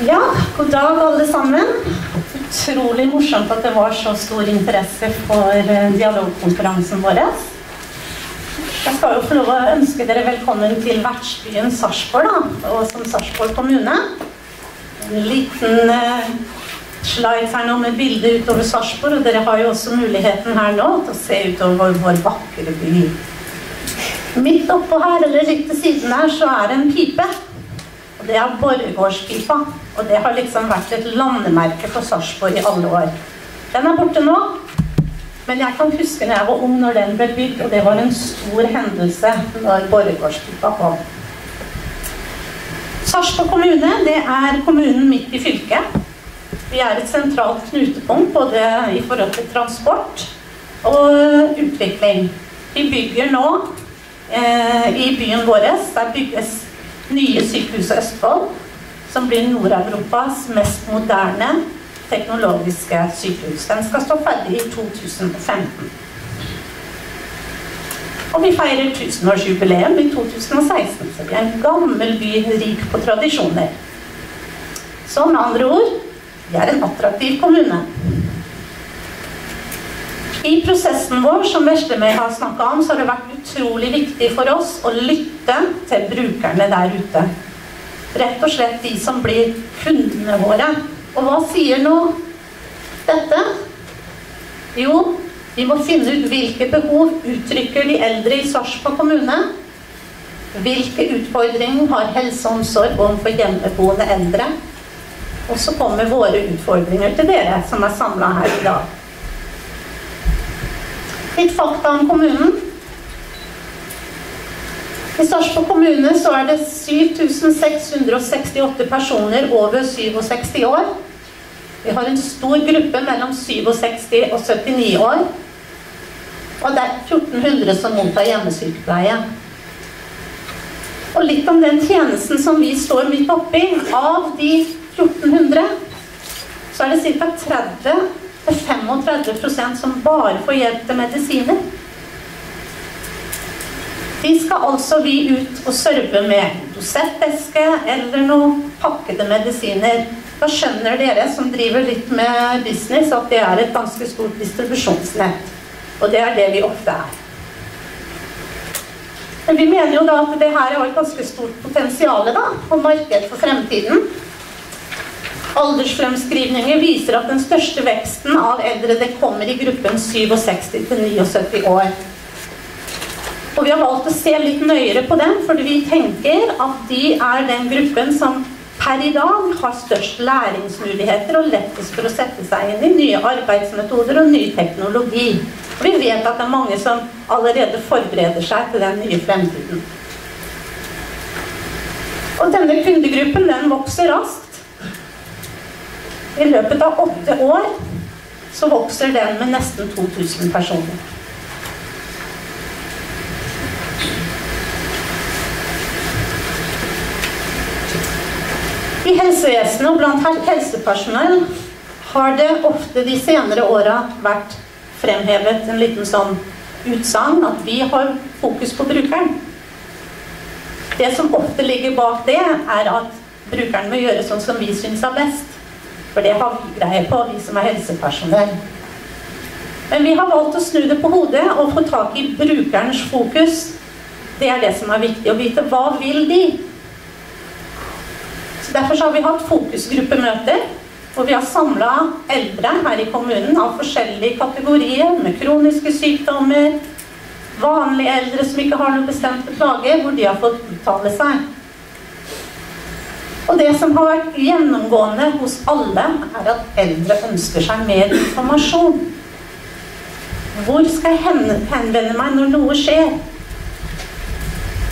Ja, god dag alle sammen. Utrolig morsomt at det var så stor interesse for dialogkonferansen vår. Jeg skal jo få lov å ønske dere velkommen til vertsbyen Sarpsborg da, og som Sarpsborg kommune. En liten slide her nå med bilder utover Sarpsborg, og dere har jo også muligheten her nå til å se utover vår vakre by. Midt oppå her, eller litt til siden her, så er det en pipe. Og det er Borregaardspipa, og det har liksom vært et landemerke for Sarpsborg i alle år. Den er borte nå, men jeg kan huske når jeg var ung når den ble bygd, og det var en stor hendelse når Borregaardspipa kom. Sarpsborg kommune, det er kommunen midt i fylket. Vi er et sentralt knutepunkt, både i forhold til transport og utvikling. Vi bygger nå i byen vår, der bygges nye sykehus i Østfold, som blir Nord-Europas mest moderne teknologiske sykehus. Den skal stå ferdig i 2015. Og vi feirer 1000-årsjubileum i 2016, så vi er en gammel by rik på tradisjoner. Så med andre ord, vi er en attraktiv kommune. I prosessen vår, som Veslemøy har snakket om, så har det vært utrolig viktig for oss å lytte til brukerne der ute. Rett og slett de som blir kundene våre. Og hva sier nå dette? Jo, vi må finne ut hvilke behov uttrykker de eldre i Sarpsborg kommune. Hvilke utfordringer har helse og omsorg overfor hjemmeboende eldre? Og så kommer våre utfordringer til dere som er samlet her i dag. Litt fakta om kommunen. I Sarpsborg kommune så er det 7668 personer over 67 år. Vi har en stor gruppe mellom 67 og 79 år. Og det er 1400 som mottar hjemmesykepleie. Og litt om den tjenesten som vi står midt oppi. Av de 1400 så er det ca. 30–35% som bare får hjelp til medisiner. De skal altså vi ut og serve med dosettvæske eller noen pakkede medisiner. Da skjønner dere som driver litt med business at det er et ganske stort distribusjonsnett. Og det er det vi ofte er. Men vi mener jo da at det her har et ganske stort potensial da, og marked for fremtiden. Aldersfremskrivninger viser at den største veksten av eldre det kommer i gruppen 67–79 år. Og vi har valgt å se litt nøyere på den, fordi vi tenker at de er den gruppen som per i dag har størst læringsmuligheter og lettest for å sette seg inn i nye arbeidsmetoder og ny teknologi. Og vi vet at det er mange som allerede forbereder seg til den nye fremtiden. Og denne kundegruppen, den vokser raskt. I løpet av 8 år så vokser den med nesten 2000 personer. I helsevesenet og blant helsepersonell har det ofte de senere årene vært fremhevet en liten sånn utsagn at vi har fokus på brukeren. Det som ofte ligger bak det er at brukeren må gjøre sånn som vi synes er best. For det har vi greie på, vi som er helsepersonell. Men vi har valgt å snu det på hodet og få tak i brukernes fokus. Det er det som er viktig å vite. Hva vil de? Så derfor har vi hatt fokusgruppemøter, hvor vi har samlet eldre her i kommunen av forskjellige kategorier, med kroniske sykdommer, vanlige eldre som ikke har noen bestemte plager, hvor de har fått uttale seg. Og det som har vært gjennomgående hos alle er at eldre ønsker seg mer informasjon. Hvor skal jeg henvende meg når noe skjer?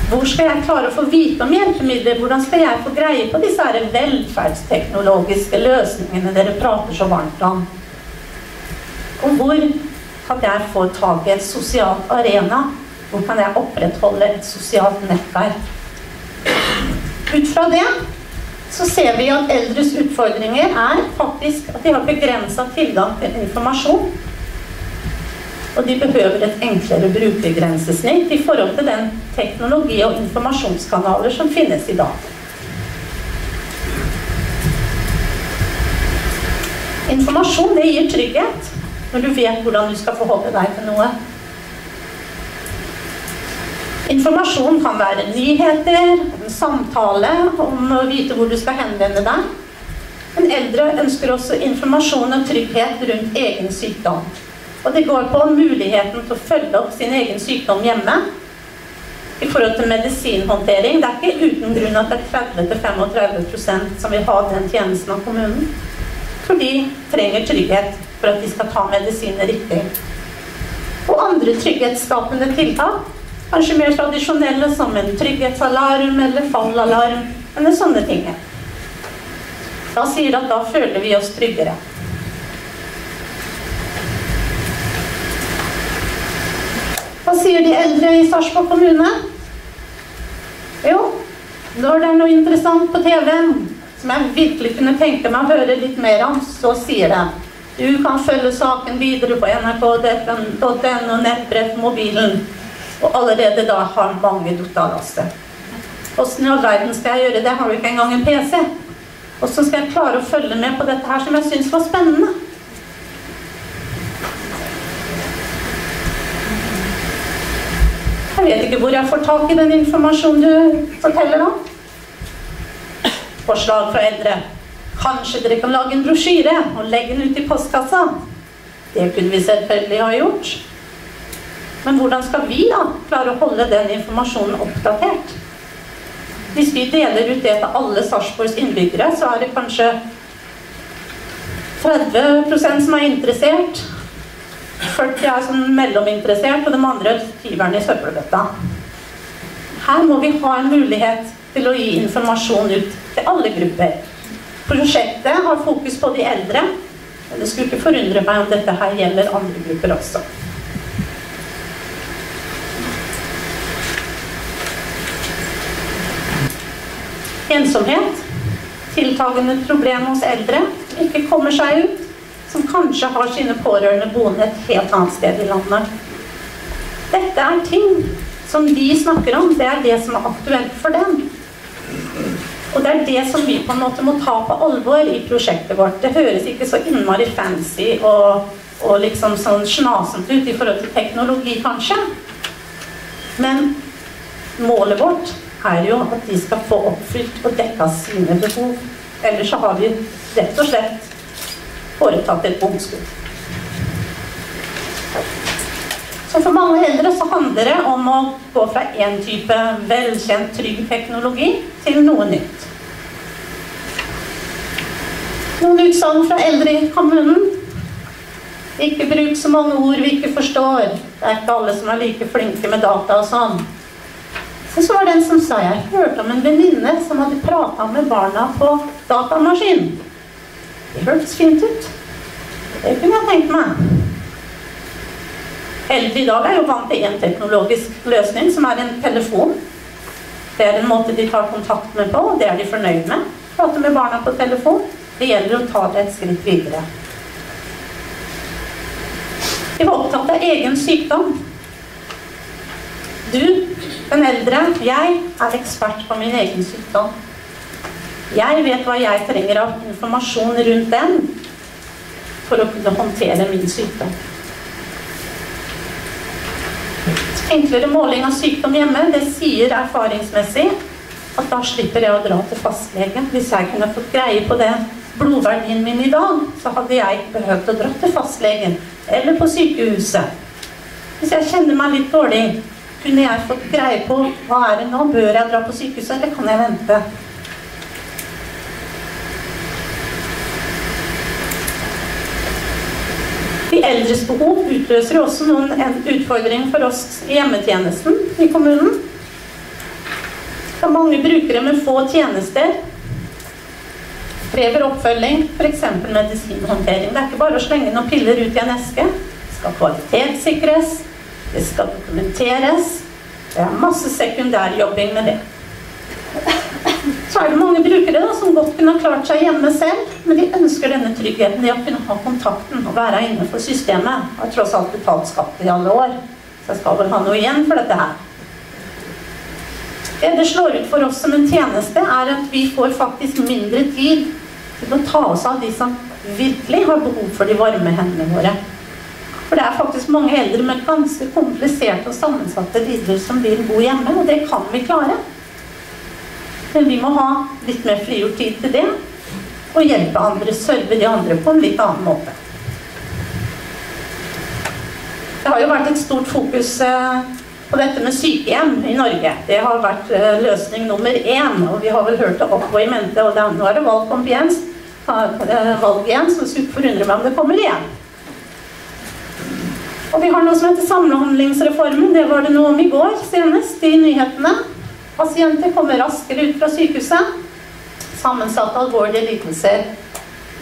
Hvor skal jeg klare å få vite om hjelpemidler? Hvordan skal jeg få greie på disse velferdsteknologiske løsningene dere prater så varmt om? Og hvor kan jeg få tak i et sosialt arena? Hvor kan jeg opprettholde et sosialt nettverk? Ut fra det så ser vi at eldres utfordringer er faktisk at de har begrenset tilgang til informasjon. Og de behøver et enklere brukergrensesnitt I forhold til den teknologi og informasjonskanaler som finnes I dag. Informasjon, det gir trygghet når du vet hvordan du skal forholde deg til noe. Informasjon kan være nyheter, en samtale om å vite hvor du skal henvende deg. Men eldre ønsker også informasjon og trygghet rundt egen sykdom. Og det går på muligheten til å følge opp sin egen sykdom hjemme. I forhold til medisinhåndtering, det ikke uten grunn at det 30-35% som vil ha den tjenesten av kommunen. For de trenger trygghet for at de skal ta medisiner riktig. Og andre trygghetsskapende tiltak, kanskje mer tradisjonelle som en trygghetsalarm eller fallalarm, eller sånne ting. Da sier at da føler vi oss tryggere. Hva sier de eldre I Sarpsborg kommune? Jo, når det noe interessant på TV-en, som jeg virkelig kunne tenke meg å høre litt mer om, så sier det du kan følge saken videre på nrk.no, nettbrett, mobilen, og allerede da har mange datalastet. Hvordan I all verden skal jeg gjøre det? Jeg har jo ikke engang en PC. Hvordan skal jeg klare å følge med på dette her som jeg synes var spennende? Jeg vet ikke hvor jeg får tak I den informasjonen du forteller om. Forslag fra eldre. Kanskje dere kan lage en brosjyre og legge den ut I postkassa. Det kunne vi selvfølgelig ha gjort. Men hvordan skal vi da klare å holde den informasjonen oppdatert? Hvis vi deler ut det til alle Sarpsborgs innbyggere, så det kanskje 30% som interessert, 40 sånn mellominteressert, og de andre skriverne I søppelbøtta. Her må vi ha en mulighet til å gi informasjon ut til alle grupper. Prosjektet har fokus på de eldre, men det skulle ikke forundre meg om dette her gjelder andre grupper også. Ensomhet, tiltagende problem hos eldre, som ikke kommer seg ut, som kanskje har sine pårørende boende et helt annet sted I landet. Dette ting som de snakker om, det det som aktuelt for dem. Og det det som vi på en måte må ta på alvor I prosjektet vårt. Det høres ikke så innmari fancy og liksom sånn snasent ut I forhold til teknologi kanskje. Men målet vårt jo at de skal få oppfylt og dekket sine behov. Ellers så har vi rett og slett foretatt et bomskudd. Så for mange eldre så handler det om å gå fra en type velkjent, trygg teknologi til noe nytt. Noen utsagn fra eldre I kommunen. Ikke bruk så mange ord vi ikke forstår. Det ikke alle som like flinke med data og sånn. Så var det en som sa, jeg hørte om en venninne som hadde pratet med barna på datamaskin. Det hørtes fint ut. Det kunne jeg tenkt meg. Eldre I dag jo vant til en teknologisk løsning, som en telefon. Det en måte de tar kontakt med på, og det de fornøyd med. Prate med barna på telefon. Det gjelder å ta det et skritt videre. De var opptatt av egen sykdom. Du, den eldre, jeg ekspert på min egen sykdom. Jeg vet hva jeg trenger av informasjon rundt den for å kunne håndtere min sykdom. Enklere måling av sykdom hjemme, det sier erfaringsmessig at da slipper jeg å dra til fastlegen. Hvis jeg kunne fått greie på det blodverdien min I dag, så hadde jeg behøvd å dra til fastlegen eller på sykehuset. Hvis jeg kjenner meg litt dårlig, kunne jeg fått greie på hva det nå? Bør jeg dra på sykehuset, eller kan jeg vente? De eldres behov utløser også en utfordring for oss I hjemmetjenesten I kommunen. Det mange brukere med få tjenester krever oppfølging, for eksempel medisinhåndtering. Det ikke bare å slenge noen piller ut I en eske. Det skal kvalitetssikres, det skal dokumenteres. Det masse sekundærjobbing med det. Så det mange brukere da, som godt kunne ha klart seg hjemme selv, men de ønsker denne tryggheten, de å kunne ha kontakten og være innenfor systemet. Jeg har tross alt betalt skatt i alle år, så jeg skal vel ha noe igjen for dette her. Det slår ut for oss som en tjeneste er at vi får faktisk mindre tid til å ta oss av de som virkelig har behov for de varme hendene våre. For det er faktisk mange eldre med ganske kompliserte og sammensatte lidelser som vil bo hjemme, og det kan vi klare. Men vi må ha litt mer frigjort tid til det, og hjelpe andre, serve de andre på en litt annen måte. Det har jo vært et stort fokus på dette med sykehjem i Norge. Det har vært løsning nummer 1, og vi har vel hørt det opp og i mente, og nå er det valg igjen, så skulle forundre meg om det kommer igjen. Og vi har noe som heter samhandlingsreformen, det var det noe om i går, senest i nyhetene. Pasienter kommer raskere ut fra sykehuset, sammensatte alvorlige lidelser.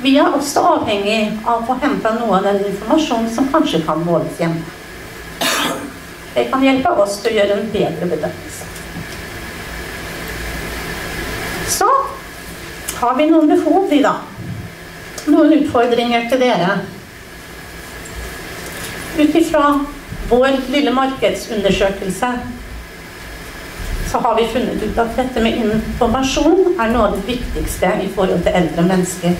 Vi er også avhengig av å hente noe av den informasjonen som kanskje kan måles hjemme. Det kan hjelpe oss til å gjøre en bedre bedømmelse. Så har vi noen behov i dag. Noen utfordringer til dere. Utifra vår lille markedsundersøkelse så har vi funnet ut at dette med informasjon er noe av det viktigste i forhold til eldre mennesker.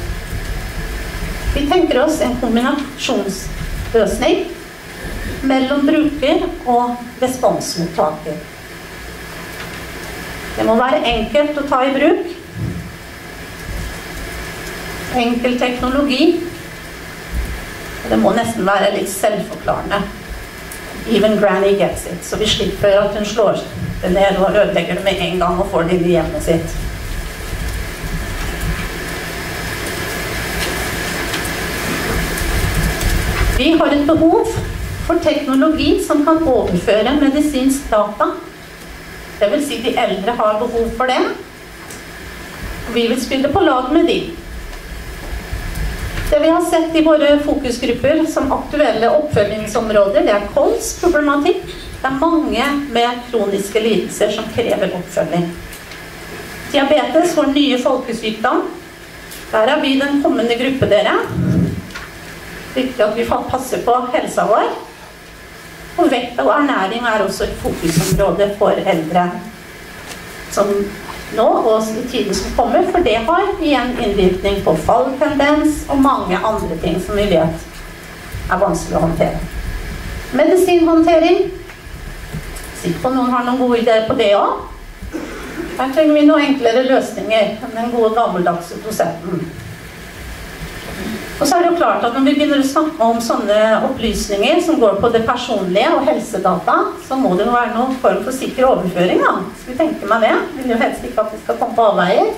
Vi tenker oss en kombinasjonsløsning mellom bruker og responsmottaker. Det må være enkelt å ta i bruk, enkel teknologi, og det må nesten være litt selvforklarende. Even Granny gets it, så vi slipper at hun slår det ned og ødelegger det med en gang og får det inn i hjemmet sitt. Vi har et behov for teknologi som kan overføre medisinsk data. Det vil si de eldre har behov for det. Vi vil spille på lag med de. Det vi har sett i våre fokusgrupper som aktuelle oppfølgingsområder, det er kolsproblematikk. Det er mange med kroniske lidelser som krever oppfølging. Diabetes for nye folkesykdom. Der er vi den kommende gruppe dere. Viktig at vi passer på helsa vår. Og vekt og ernæring er også et fokusområde for eldre som nå og i tiden som kommer, for det har igjen innvirkning på falltendens og mange andre ting som vi vet er vanskelig å håndtere. Medisinhåndtering. Sikkert på noen har noen gode ideer på det også. Her trenger vi noen enklere løsninger enn den gode gammeldagse prosenten. Og så er det jo klart at når vi begynner å snakke om sånne opplysninger som går på det personlige og helsedata, så må det jo være noen form for sikker overføring da. Skal vi tenke meg det? Vi vil jo helst ikke at vi skal komme på avveier.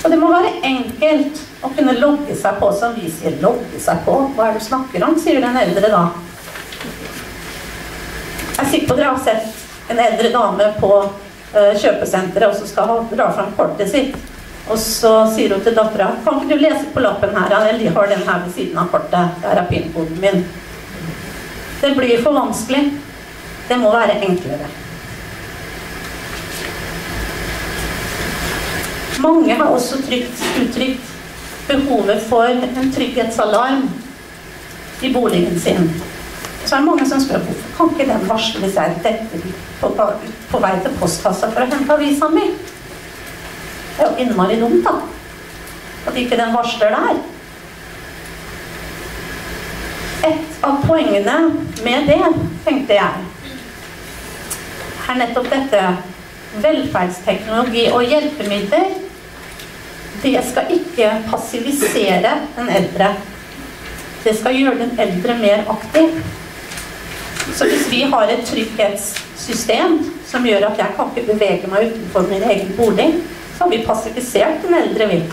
Så det må være enkelt å kunne logge seg på, som vi sier, logge seg på. Hva er det du snakker om, sier den eldre da. Jeg er sikker på at dere har sett en eldre dame på kjøpesenteret og så skal dra fram kortet sitt. Og så sier hun til datteren, kan ikke du lese på lappen her? Jeg har den her ved siden av kortet. Der er pinkoden min. Det blir for vanskelig. Det må være enklere. Mange har også uttrykt behovet for en trygghetsalarm i boligen sin. Så er det mange som spør, hvorfor kan ikke den varsle hvis jeg detter på vei til postkassa for å hente avisa mi? Det er jo innmari dumt da, at ikke den varsler der. Et av poengene med det, tenkte jeg, er nettopp dette velferdsteknologi og hjelpemidler. Det skal ikke passivisere den eldre. Det skal gjøre den eldre mer aktiv. Så hvis vi har et trygghetssystem som gjør at jeg kan ikke bevege meg utenfor min egen bolig, så har vi passivisert den eldre vil.